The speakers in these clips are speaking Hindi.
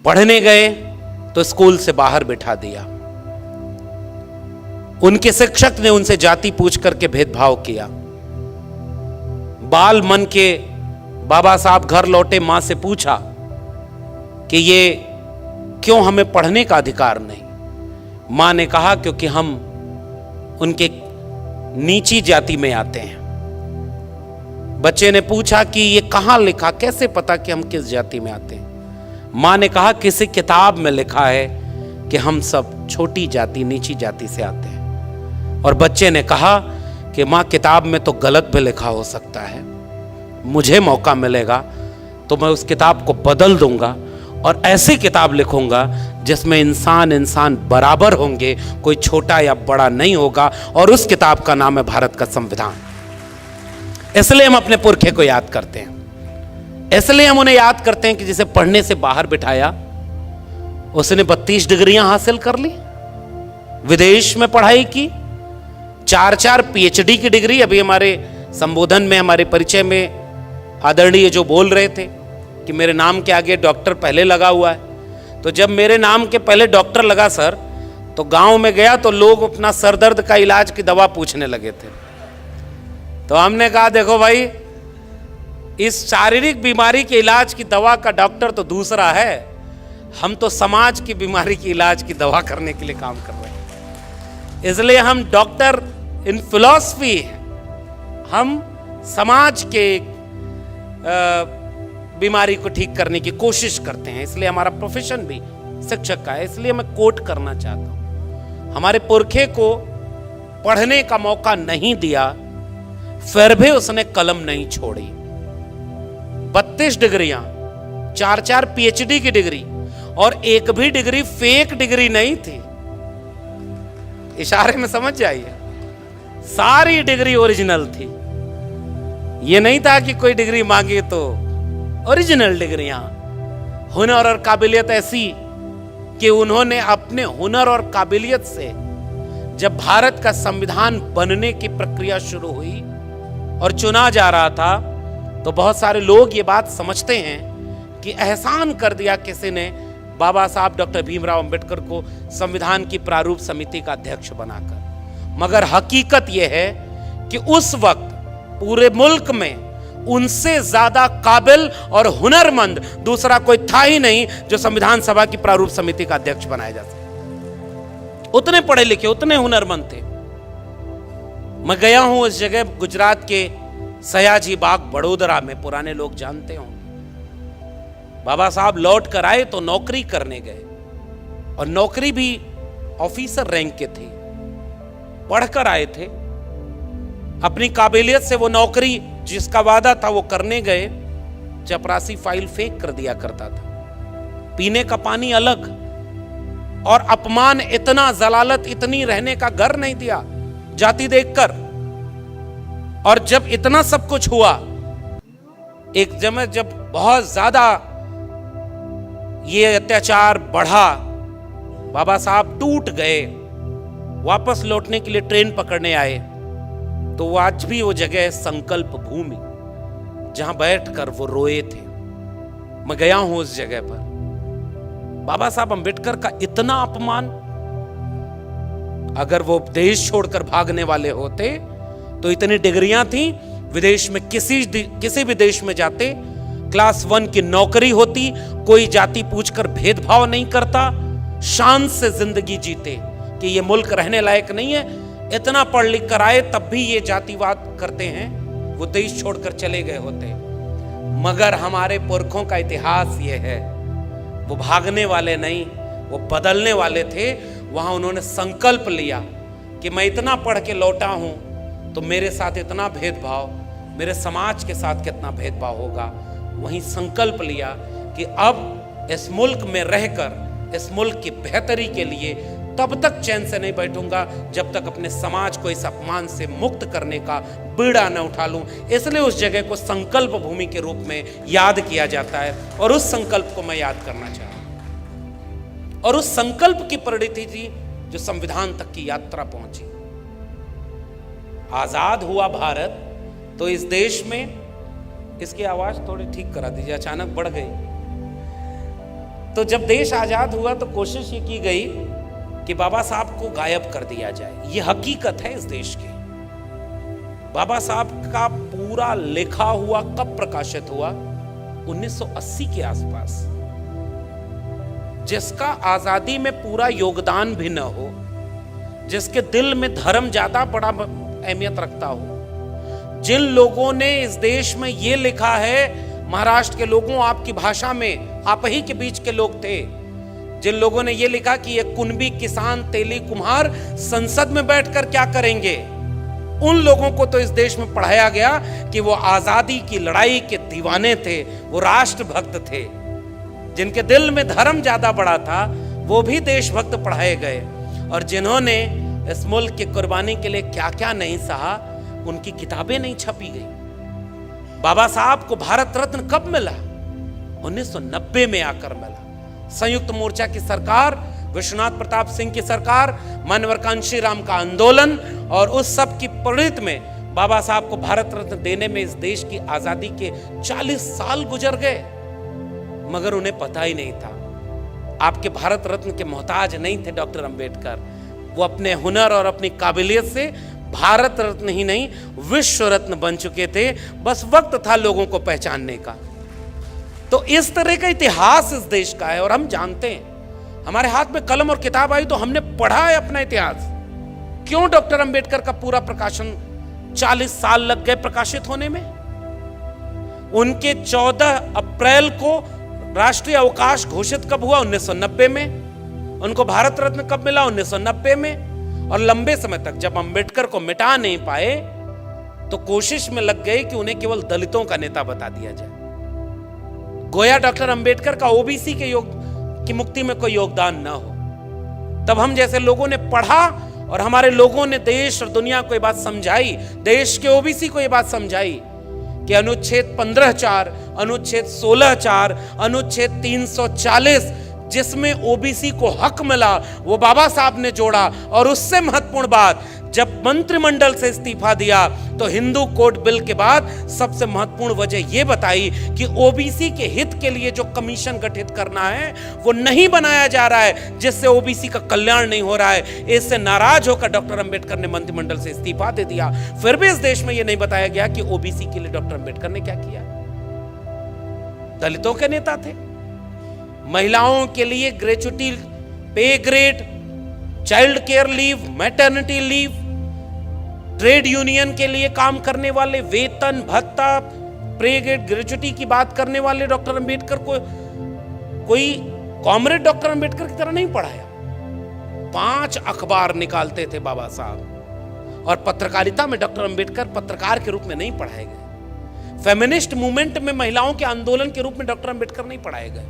पढ़ने गए तो स्कूल से बाहर बिठा दिया। उनके शिक्षक ने उनसे जाति पूछ करके भेदभाव किया। बाल मन के बाबा साहब घर लौटे, मां से पूछा कि ये क्यों हमें पढ़ने का अधिकार नहीं। मां ने कहा क्योंकि हम उनके नीची जाति में आते हैं। बच्चे ने पूछा कि ये कहां लिखा, कैसे पता कि हम किस जाति में आते हैं। मां ने कहा किसी किताब में लिखा है कि हम सब छोटी जाति, नीची जाति से आते हैं। और बच्चे ने कहा कि मां किताब में तो गलत भी लिखा हो सकता है, मुझे मौका मिलेगा तो मैं उस किताब को बदल दूंगा और ऐसी किताब लिखूंगा जिसमें इंसान इंसान बराबर होंगे, कोई छोटा या बड़ा नहीं होगा। और उस किताब का नाम है भारत का संविधान। इसलिए हम अपने पुरखे को याद करते हैं, इसलिए हम उन्हें याद करते हैं कि जिसे पढ़ने से बाहर बिठाया उसने 32 डिग्रियां हासिल कर ली, विदेश में पढ़ाई की, 4-4 पीएचडी की डिग्री। अभी हमारे संबोधन में, हमारे परिचय में आदरणीय जो बोल रहे थे कि मेरे नाम के आगे डॉक्टर पहले लगा हुआ है, तो जब मेरे नाम के पहले डॉक्टर लगा सर, तो गांव में गया तो लोग अपना सर दर्द का इलाज की दवा पूछने लगे थे। तो हमने कहा देखो भाई, इस शारीरिक बीमारी के इलाज की दवा का डॉक्टर तो दूसरा है, हम तो समाज की बीमारी की इलाज की दवा करने के लिए काम कर रहे हैं। इसलिए हम डॉक्टर इन फिलॉसफी हैं, हम समाज के बीमारी को ठीक करने की कोशिश करते हैं। इसलिए हमारा प्रोफेशन भी शिक्षक का है। इसलिए मैं कोट करना चाहता हूं, हमारे पुरखे को पढ़ने का मौका नहीं दिया, फिर भी उसने कलम नहीं छोड़ी। 32 डिग्रियां, 4-4 पीएचडी की डिग्री, और एक भी डिग्री फेक डिग्री नहीं थी। इशारे में समझ जाइए, सारी डिग्री ओरिजिनल थी। ये नहीं था कि कोई डिग्री मांगी तो ओरिजिनल डिग्रियां। हुनर और काबिलियत ऐसी कि उन्होंने अपने हुनर और काबिलियत से, जब भारत का संविधान बनने की प्रक्रिया शुरू हुई और चुना जा रहा था, तो बहुत सारे लोग ये बात समझते हैं कि एहसान कर दिया किसी ने बाबा साहब डॉक्टर भीमराव अंबेडकर को संविधान की प्रारूप समिति का अध्यक्ष बनाकर। मगर हकीकत यह है कि उस वक्त पूरे मुल्क में उनसे ज्यादा काबिल और हुनरमंद दूसरा कोई था ही नहीं जो संविधान सभा की प्रारूप समिति का अध्यक्ष बनाया जा सके। उतने पढ़े लिखे, उतने हुनरमंद थे। मैं गया हूं उस जगह, गुजरात के सयाजी बाग बड़ोदरा में, पुराने लोग जानते होंगे। बाबा साहब लौट कर आए तो नौकरी करने गए, और नौकरी भी ऑफिसर रैंक के थे, पढ़कर आए थे। अपनी काबिलियत से वो नौकरी जिसका वादा था वो करने गए, चपरासी फाइल फेंक कर दिया करता था, पीने का पानी अलग, और अपमान इतना, जलालत इतनी, रहने का घर नहीं दिया जाति देखकर। और जब इतना सब कुछ हुआ, एक जब बहुत ज्यादा ये अत्याचार बढ़ा, बाबा साहब टूट गए, वापस लौटने के लिए ट्रेन पकड़ने आए, तो वो आज भी वो जगह है संकल्प भूमि, जहां बैठकर वो रोए थे। मैं गया हूं उस जगह पर। बाबा साहब अंबेडकर का इतना अपमान, अगर वो देश छोड़कर भागने वाले होते तो इतनी डिग्रियां थी, विदेश में किसी भी देश में जाते, क्लास 1 की नौकरी होती, कोई जाति पूछकर भेदभाव नहीं करता, शान से जिंदगी जीते कि ये मुल्क रहने लायक नहीं है। इतना पढ़ लिख कर आए, तब भी ये जातिवाद करते हैं, वो देश छोड़कर चले गए होते। मगर हमारे पुरखों का इतिहास ये है, वो भागने वाले नहीं, वो बदलने वाले थे। वहां उन्होंने संकल्प लिया कि मैं इतना पढ़ के लौटा हूं तो मेरे साथ इतना भेदभाव, मेरे समाज के साथ कितना भेदभाव होगा। वहीं संकल्प लिया कि अब इस मुल्क में रहकर, इस मुल्क की बेहतरी के लिए तब तक चैन से नहीं बैठूंगा जब तक अपने समाज को इस अपमान से मुक्त करने का बीड़ा न उठा लूं। इसलिए उस जगह को संकल्प भूमि के रूप में याद किया जाता है, और उस संकल्प को मैं याद करना चाहता हूं। और उस संकल्प की परिणति थी जो संविधान तक की यात्रा पहुंची। आजाद हुआ भारत तो इस देश में, इसकी आवाज थोड़ी ठीक करा दीजिए, अचानक बढ़ गई। तो जब देश आजाद हुआ तो कोशिश ये की गई कि बाबा साहब को गायब कर दिया जाए। ये हकीकत है इस देश की। बाबा साहब का पूरा लिखा हुआ कब प्रकाशित हुआ? 1980 के आसपास। जिसका आजादी में पूरा योगदान भी न हो, जिसके दिल में धर्म ज्यादा बड़ा अहमियत रखता हो, जिन लोगों ने इस देश में यह लिखा है, महाराष्ट्र के लोगों आपकी भाषा में, आप ही के बीच के लोग थे, जिन लोगों ने यह लिखा कि ये कुंभी किसान तेली कुम्हार संसद में बैठकर क्या करेंगे, उन लोगों को तो इस देश में पढ़ाया गया कि वो आजादी की लड़ाई के दीवाने थे, वो राष्ट्रभक्त थे। जिनके दिल में धर्म ज्यादा बड़ा था वो भी देशभक्त पढ़ाए गए, और जिन्होंने इस मुल्क की कुर्बानी के लिए क्या क्या नहीं सहा, उनकी किताबें नहीं छपी गई। बाबा साहब को भारत रत्न कब मिला? 1990 में आकर मिला। संयुक्त मोर्चा की सरकार, विश्वनाथ प्रताप सिंह की सरकार, मानवर कांशीराम का आंदोलन और उस सब की प्रेरित में बाबा साहब को भारत रत्न देने में इस देश की आजादी के 40 साल गुजर गए, मगर उन्हें पता ही नहीं था। आपके भारत रत्न के मोहताज नहीं थे डॉक्टर अंबेडकर। वो अपने हुनर और अपनी काबिलियत से भारत रत्न ही नहीं, विश्व रत्न बन चुके थे। बस वक्त था लोगों को पहचानने का। तो इस तरह का इतिहास इस देश का है, और हम जानते हैं। हमारे हाथ में कलम और किताब आई तो हमने पढ़ा है अपना इतिहास। क्यों डॉक्टर अंबेडकर का पूरा प्रकाशन 40 साल लग गए प्रकाशित होने में? उनके 14 अप्रैल को राष्ट्रीय अवकाश घोषित कब हुआ? 1990 में। उनको भारत रत्न कब मिला? 1990 में। और लंबे समय तक जब अंबेडकर को मिटा नहीं पाए तो कोशिश में लग गए कि उन्हें केवल दलितों का नेता बता दिया जाए, गोया डॉक्टर अंबेडकर का ओबीसी की मुक्ति में कोई योगदान ना हो। तब हम जैसे लोगों ने पढ़ा और हमारे लोगों ने देश और दुनिया को यह बात समझाई, देश के ओबीसी को यह बात समझाई कि अनुच्छेद 15(4), अनुच्छेद 16(4), अनुच्छेद 340 जिसमें ओबीसी को हक मिला, वो बाबा साहब ने जोड़ा। और उससे महत्वपूर्ण बात, जब मंत्रिमंडल से इस्तीफा दिया तो हिंदू कोड बिल के बाद सबसे महत्वपूर्ण वजह यह बताई कि ओबीसी के हित के लिए जो कमीशन गठित करना है वो नहीं बनाया जा रहा है, जिससे ओबीसी का कल्याण नहीं हो रहा है। इससे नाराज होकर डॉक्टर अंबेडकर ने मंत्रिमंडल से इस्तीफा दे दिया। फिर भी इस देश में यह नहीं बताया गया कि ओबीसी के लिए डॉक्टर अंबेडकर ने क्या किया। दलितों के नेता थे, महिलाओं के लिए ग्रेच्युटी, पे grade, child care leave, maternity leave, trade union के लिए काम करने वाले वेतन भत्ता, पे ग्रेड, ग्रेच्युटी की बात करने वाले डॉक्टर अंबेडकर को कोई कॉमरेड डॉक्टर अंबेडकर की तरह नहीं पढ़ाया। 5 अखबार निकालते थे बाबा साहब, और पत्रकारिता में डॉक्टर अंबेडकर पत्रकार के रूप में नहीं पढ़ाए गए। फेमिनिस्ट मूवमेंट में महिलाओं के आंदोलन के रूप में डॉक्टर अंबेडकर नहीं पढ़ाए गए।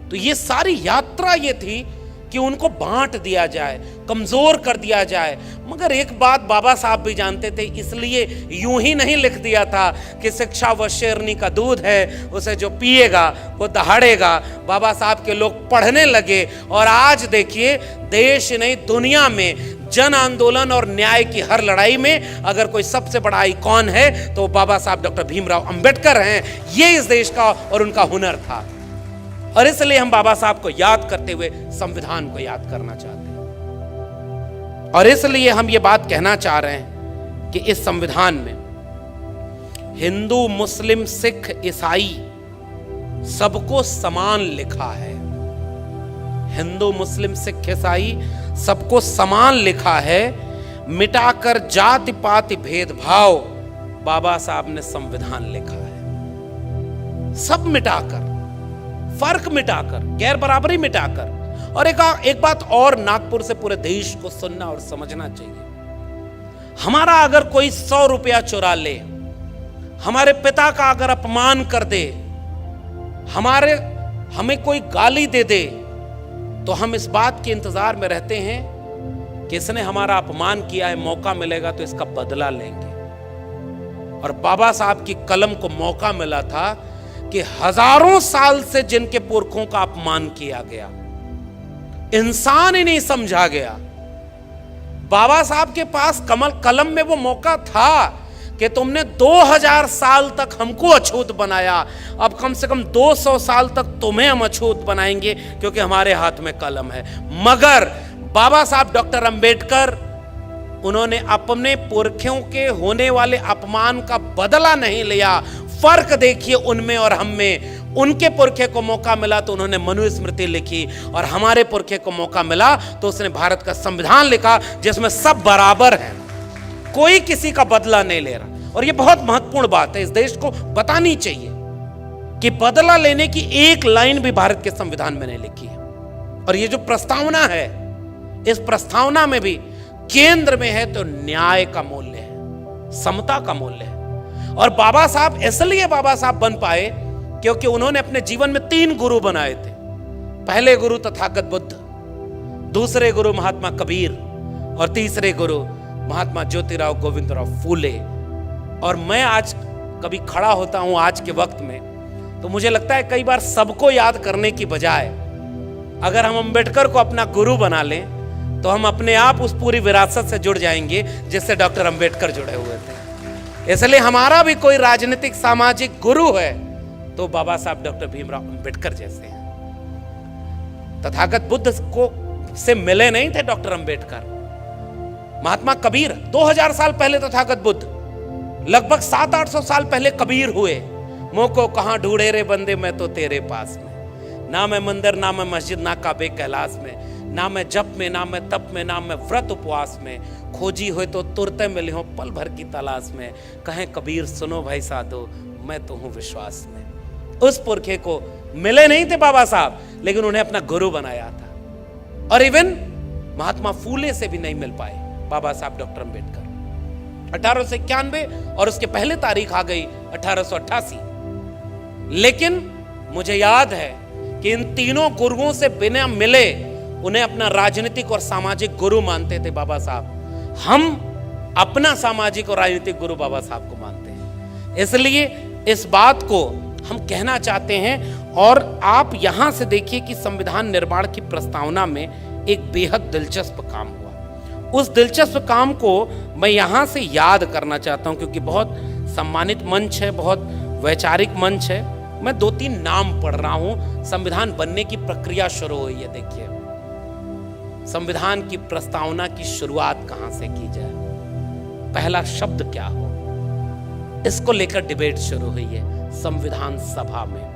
तो ये सारी यात्रा ये थी कि उनको बांट दिया जाए, कमजोर कर दिया जाए। मगर एक बात बाबा साहब भी जानते थे, इसलिए यूं ही नहीं लिख दिया था कि शिक्षा वो शेरनी का दूध है, उसे जो पिएगा वो दहाड़ेगा। बाबा साहब के लोग पढ़ने लगे, और आज देखिए देश नहीं दुनिया में जन आंदोलन और न्याय की हर लड़ाई में अगर कोई सबसे बड़ा आइकॉन है तो बाबा साहब डॉक्टर भीमराव अंबेडकर हैं। ये इस देश का और उनका हुनर था, और इसलिए हम बाबा साहब को याद करते हुए संविधान को याद करना चाहते हैं। और इसलिए हम ये बात कहना चाह रहे हैं कि इस संविधान में हिंदू, मुस्लिम, सिख, ईसाई सबको समान लिखा है। हिंदू, मुस्लिम, सिख, ईसाई सबको समान लिखा है। मिटाकर जाति पाति भेदभाव बाबा साहब ने संविधान लिखा है। सब मिटाकर, फर्क मिटाकर, गैर बराबरी मिटाकर। और एक बात और नागपुर से पूरे देश को सुनना और समझना चाहिए। हमारा अगर कोई 100 रुपया चुरा ले, हमारे पिता का अगर अपमान कर दे, हमें कोई गाली दे दे, तो हम इस बात के इंतजार में रहते हैं कि इसने हमारा अपमान किया है, मौका मिलेगा तो इसका बदला लेंगे। और बाबा साहब की कलम को मौका मिला था कि हजारों साल से जिनके पुरखों का अपमान किया गया, इंसान ही नहीं समझा गया, बाबा साहब के पास कलम में वो मौका था कि तुमने 2000 साल तक हमको अछूत बनाया, अब कम से कम 200 साल तक तुम्हें हम अछूत बनाएंगे, क्योंकि हमारे हाथ में कलम है। मगर बाबा साहब डॉक्टर अंबेडकर, उन्होंने अपने पुरखों के होने वाले अपमान का बदला नहीं लिया। फर्क देखिए उनमें और हम में। उनके पुरखे को मौका मिला तो उन्होंने मनुस्मृति लिखी, और हमारे पुरखे को मौका मिला तो उसने भारत का संविधान लिखा, जिसमें सब बराबर हैं, कोई किसी का बदला नहीं ले रहा। और यह बहुत महत्वपूर्ण बात है, इस देश को बतानी चाहिए कि बदला लेने की एक लाइन भी भारत के संविधान में नहीं लिखी है। और ये जो प्रस्तावना है, इस प्रस्तावना में भी केंद्र में है तो न्याय का मूल्य है, समता का मूल्य है। और बाबा साहब इसलिए बाबा साहब बन पाए क्योंकि उन्होंने अपने जीवन में 3 गुरु बनाए थे। पहले गुरु तथागत बुद्ध, दूसरे गुरु महात्मा कबीर, और तीसरे गुरु महात्मा ज्योतिराव गोविंदराव फूले। और मैं आज कभी खड़ा होता हूं आज के वक्त में, तो मुझे लगता है कई बार सबको याद करने की बजाय अगर हम अंबेडकर को अपना गुरु बना लें तो हम अपने आप उस पूरी विरासत से जुड़ जाएंगे जिससे डॉक्टर अंबेडकर जुड़े हुए थे। इसलिए हमारा भी कोई राजनीतिक सामाजिक गुरु है तो बाबा साहब डॉक्टर भीमराव अंबेडकर जैसे हैं। तथागत बुद्ध को से मिले नहीं थे डॉक्टर अंबेडकर। महात्मा कबीर 2000 साल पहले तथागत बुद्ध, लगभग 700-800 साल पहले कबीर हुए। मुँह को कहां ढूंढे रे बंदे, मैं तो तेरे पास में। ना मैं मंदिर, ना मैं मस्जिद, ना काबे कैलाश में, ना मैं जप में, ना मैं तप में, ना मैं व्रत उपवास में। खोजी हुए तो तुरते मिले हो पल भर की तलाश में। कहें कबीर सुनो भाई साधो, मैं तो हूं विश्वास में। उस पुरखे को मिले नहीं थे बाबा साहब, लेकिन उन्हें अपना गुरु बनाया था। और इवन महात्मा फूले से भी नहीं मिल पाए बाबा साहब डॉक्टर अंबेडकर। 1891 और उसके पहले तारीख आ गई 1888। लेकिन मुझे याद है कि इन तीनों गुरुओं से बिना मिले उन्हें अपना राजनीतिक और सामाजिक गुरु मानते थे बाबा साहब। हम अपना सामाजिक और राजनीतिक गुरु बाबा साहब को मानते हैं। इसलिए इस बात को हम कहना चाहते हैं। और आप यहां से देखिए कि संविधान निर्माण की प्रस्तावना में एक बेहद दिलचस्प काम हुआ। उस दिलचस्प काम को मैं यहां से याद करना चाहता हूं, क्योंकि बहुत सम्मानित मंच है, बहुत वैचारिक मंच है। मैं 2-3 नाम पढ़ रहा हूं। संविधान बनने की प्रक्रिया शुरू हुई है। देखिए, संविधान की प्रस्तावना की शुरुआत कहां से की जाए, पहला शब्द क्या हो, इसको लेकर डिबेट शुरू हुई है संविधान सभा में।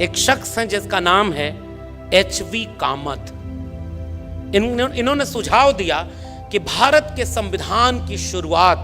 एक शख्स हैं जिसका नाम है HV कामत। इन्होंने सुझाव दिया कि भारत के संविधान की शुरुआत,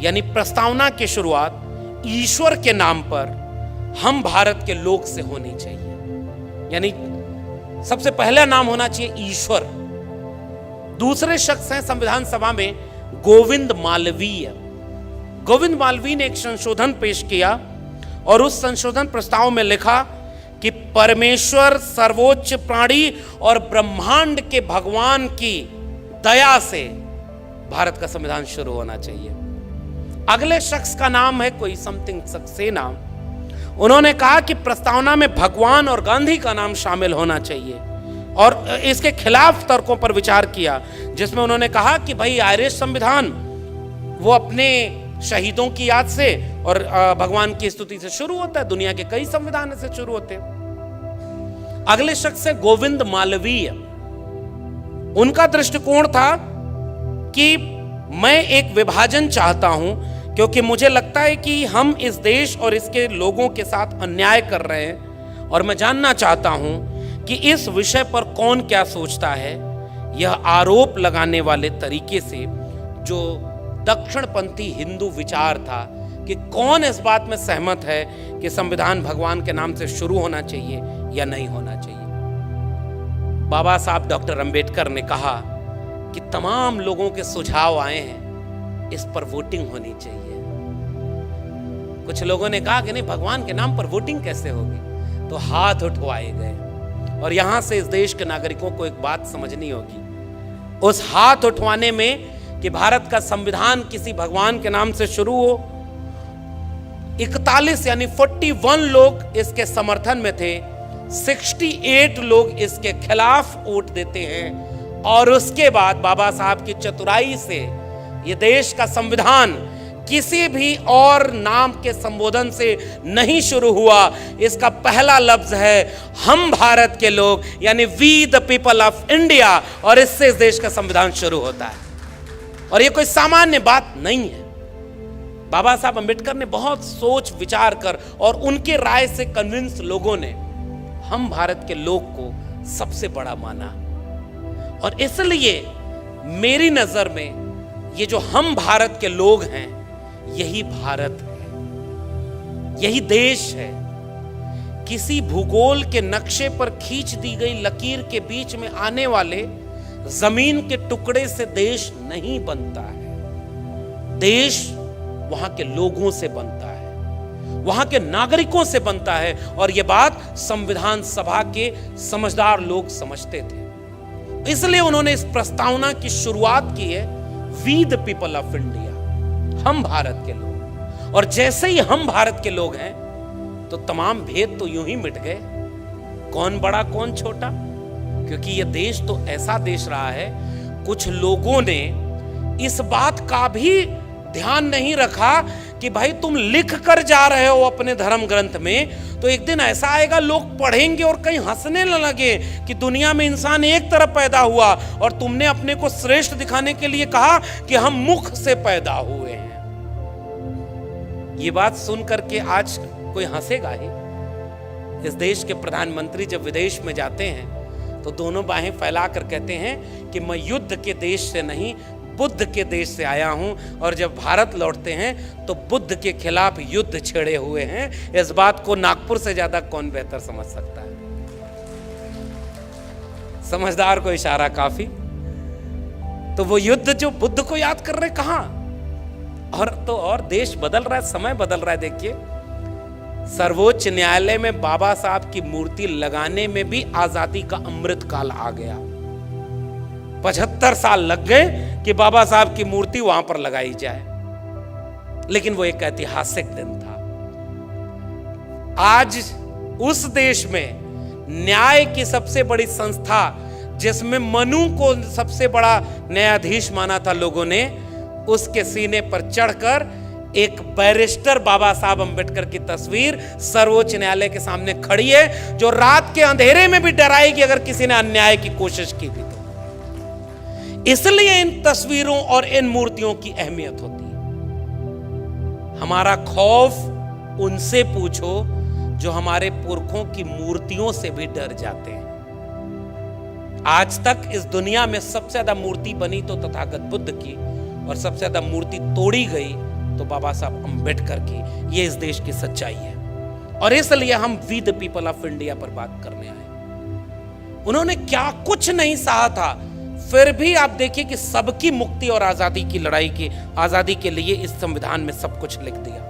यानी प्रस्तावना की शुरुआत ईश्वर के नाम पर हम भारत के लोग से होनी चाहिए। यानी सबसे पहला नाम होना चाहिए ईश्वर। दूसरे शख्स हैं संविधान सभा में गोविंद मालवीय। गोविंद मालवीय ने एक संशोधन पेश किया और उस संशोधन प्रस्ताव में लिखा कि परमेश्वर सर्वोच्च प्राणी और ब्रह्मांड के भगवान की दया से भारत का संविधान शुरू होना चाहिए। अगले शख्स का नाम है कोई समथिंग सक्सेना। उन्होंने कहा कि प्रस्तावना में भगवान और गांधी का नाम शामिल होना चाहिए और इसके खिलाफ तर्कों पर विचार किया, जिसमें उन्होंने कहा कि भाई आयरिश संविधान वो अपने शहीदों की याद से और भगवान की स्तुति से शुरू होता है। दुनिया के कई संविधान से शुरू होते हैं। अगले शख्स है गोविंद मालवीय। उनका दृष्टिकोण था कि मैं एक विभाजन चाहता हूं, क्योंकि मुझे लगता है कि हम इस देश और इसके लोगों के साथ अन्याय कर रहे हैं और मैं जानना चाहता हूं कि इस विषय पर कौन क्या सोचता है। यह आरोप लगाने वाले तरीके से जो दक्षिणपंथी हिंदू विचार था कि कौन इस बात में सहमत है कि संविधान भगवान के नाम से शुरू होना चाहिए या नहीं होना चाहिए। बाबा साहब डॉक्टर अंबेडकर ने कहा कि तमाम लोगों के सुझाव आए हैं, इस पर वोटिंग होनी चाहिए। कुछ लोगों ने कहा कि नहीं, भगवान के नाम पर वोटिंग कैसे होगी, तो हाथ उठवाए गए। और यहां से इस देश के नागरिकों को एक बात समझनी होगी, उस हाथ उठवाने में कि भारत का संविधान किसी भगवान के नाम से शुरू हो, 41 यानी 41 लोग इसके समर्थन में थे, 68 लोग इसके खिलाफ वोट देते हैं। और उसके बाद बाबा साहब की चतुराई से ये देश का संविधान किसी भी और नाम के संबोधन से नहीं शुरू हुआ। इसका पहला लफ्ज है हम भारत के लोग, यानी we the people of India, और इससे इस देश का संविधान शुरू होता है। और ये कोई सामान्य बात नहीं है। बाबा साहब अंबेडकर ने बहुत सोच विचार कर और उनके राय से कन्विंस लोगों ने हम भारत के लोग को सबसे बड़ा माना। और इसलिए मेरी नजर में ये जो हम भारत के लोग हैं, यही भारत है, यही देश है। किसी भूगोल के नक्शे पर खींच दी गई लकीर के बीच में आने वाले जमीन के टुकड़े से देश नहीं बनता है। देश वहां के लोगों से बनता है, वहां के नागरिकों से बनता है। और यह बात संविधान सभा के समझदार लोग समझते थे। इसलिए उन्होंने इस प्रस्तावना की शुरुआत की है, we the people of India, हम भारत के लोग। और जैसे ही हम भारत के लोग हैं तो तमाम भेद तो यूं ही मिट गए, कौन बड़ा कौन छोटा। क्योंकि यह देश तो ऐसा देश रहा है, कुछ लोगों ने इस बात का भी ध्यान नहीं रखा कि भाई तुम लिख कर जा रहे हो अपने धर्म ग्रंथ में, तो एक दिन ऐसा आएगा लोग पढ़ेंगे और कहीं हंसने न लगे कि दुनिया में इंसान एक तरफ पैदा हुआ और तुमने अपने को श्रेष्ठ दिखाने के लिए कहा कि हम मुख से पैदा हुए हैं। ये बात सुन करके आज कोई हंसेगा ही। इस देश के प्रधानमंत्री जब विदेश में जाते हैं तो दोनों बाहें फैलाकर कहते हैं कि मैं युद्ध के देश से नहीं, बुद्ध के देश से आया हूं। और जब भारत लौटते हैं तो बुद्ध के खिलाफ युद्ध छेड़े हुए हैं। इस बात को नागपुर से ज्यादा कौन बेहतर समझ सकता है। समझदार को इशारा काफी। तो वो युद्ध जो बुद्ध को याद कर रहे, कहां और देश बदल रहा है, समय बदल रहा है। देखिए, सर्वोच्च न्यायालय में बाबा साहब की मूर्ति लगाने में भी आजादी का अमृत काल आ गया। 75 साल लग गए कि बाबा साहब की मूर्ति वहां पर लगाई जाए, लेकिन वो एक ऐतिहासिक दिन था। आज उस देश में न्याय की सबसे बड़ी संस्था, जिसमें मनु को सबसे बड़ा न्यायाधीश माना था लोगों ने, उसके सीने पर चढ़कर एक बैरिस्टर बाबा साहब अंबेडकर की तस्वीर सर्वोच्च न्यायालय के सामने खड़ी है, जो रात के अंधेरे में भी डराएगी अगर किसी ने अन्याय की कोशिश की भी तो। इसलिए इन तस्वीरों और इन मूर्तियों की अहमियत होती है। हमारा खौफ उनसे पूछो जो हमारे पुरखों की मूर्तियों से भी डर जाते हैं। आज तक इस दुनिया में सबसे ज्यादा मूर्ति बनी तो तथागत बुद्ध की, और सबसे ज्यादा मूर्ति तोड़ी गई तो बाबा साहब अंबेडकर की। ये इस देश की सच्चाई है। और इसलिए हम we the people of India पर बात करने आए। उन्होंने क्या कुछ नहीं सहा था, फिर भी आप देखिए कि सबकी मुक्ति और आजादी की लड़ाई की, आजादी के लिए इस संविधान में सब कुछ लिख दिया।